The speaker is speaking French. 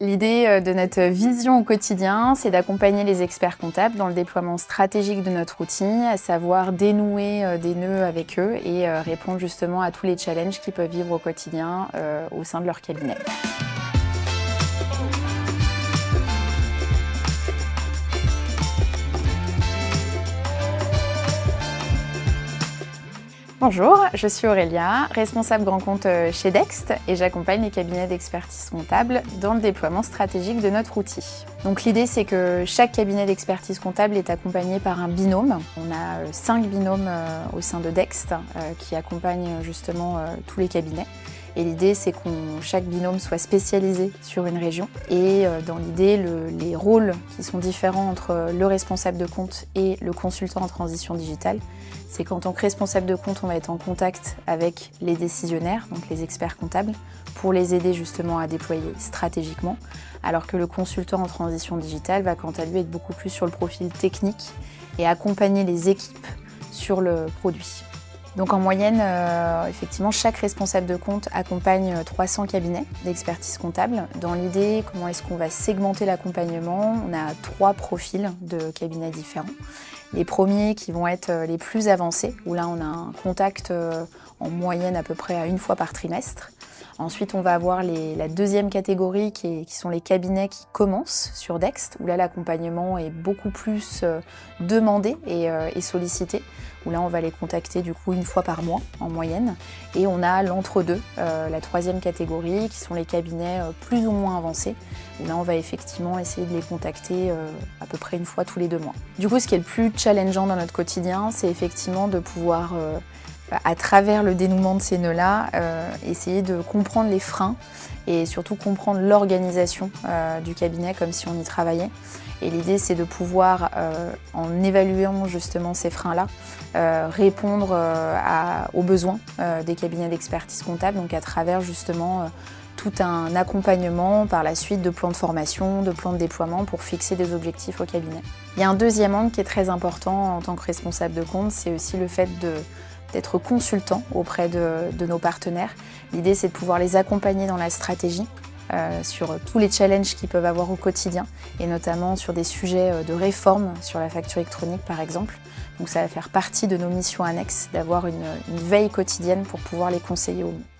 L'idée de notre vision au quotidien, c'est d'accompagner les experts comptables dans le déploiement stratégique de notre outil, à savoir dénouer des nœuds avec eux et répondre justement à tous les challenges qu'ils peuvent vivre au quotidien au sein de leur cabinet. Bonjour, je suis Aurélia, responsable grand compte chez Dext et j'accompagne les cabinets d'expertise comptable dans le déploiement stratégique de notre outil. Donc l'idée c'est que chaque cabinet d'expertise comptable est accompagné par un binôme. On a 5 binômes au sein de Dext qui accompagnent justement tous les cabinets. Et l'idée, c'est que chaque binôme soit spécialisé sur une région. Et dans l'idée, les rôles qui sont différents entre le responsable de compte et le consultant en transition digitale, c'est qu'en tant que responsable de compte, on va être en contact avec les décisionnaires, donc les experts comptables, pour les aider justement à déployer stratégiquement, alors que le consultant en transition digitale va quant à lui être beaucoup plus sur le profil technique et accompagner les équipes sur le produit. Donc en moyenne, effectivement, chaque responsable de compte accompagne 300 cabinets d'expertise comptable. Dans l'idée, comment est-ce qu'on va segmenter l'accompagnement? On a 3 profils de cabinets différents. Les premiers qui vont être les plus avancés, où là on a un contact en moyenne à peu près à 1 fois par trimestre. Ensuite, on va avoir la deuxième catégorie qui sont les cabinets qui commencent sur Dext, où là l'accompagnement est beaucoup plus demandé et sollicité, où là on va les contacter du coup 1 fois par mois en moyenne. Et on a l'entre-deux, la troisième catégorie, qui sont les cabinets plus ou moins avancés, où là on va effectivement essayer de les contacter à peu près 1 fois tous les 2 mois. Du coup, ce qui est le plus challengeant dans notre quotidien, c'est effectivement de pouvoir à travers le dénouement de ces nœuds-là, essayer de comprendre les freins et surtout comprendre l'organisation du cabinet comme si on y travaillait. Et l'idée, c'est de pouvoir, en évaluant justement ces freins-là, répondre aux besoins des cabinets d'expertise comptable, donc à travers justement tout un accompagnement par la suite de plans de formation, de plans de déploiement pour fixer des objectifs au cabinet. Il y a un deuxième angle qui est très important en tant que responsable de compte, c'est aussi le fait d'être consultant auprès de nos partenaires. L'idée, c'est de pouvoir les accompagner dans la stratégie, sur tous les challenges qu'ils peuvent avoir au quotidien, et notamment sur des sujets de réforme sur la facture électronique par exemple. Donc ça va faire partie de nos missions annexes, d'avoir une veille quotidienne pour pouvoir les conseiller au mieux.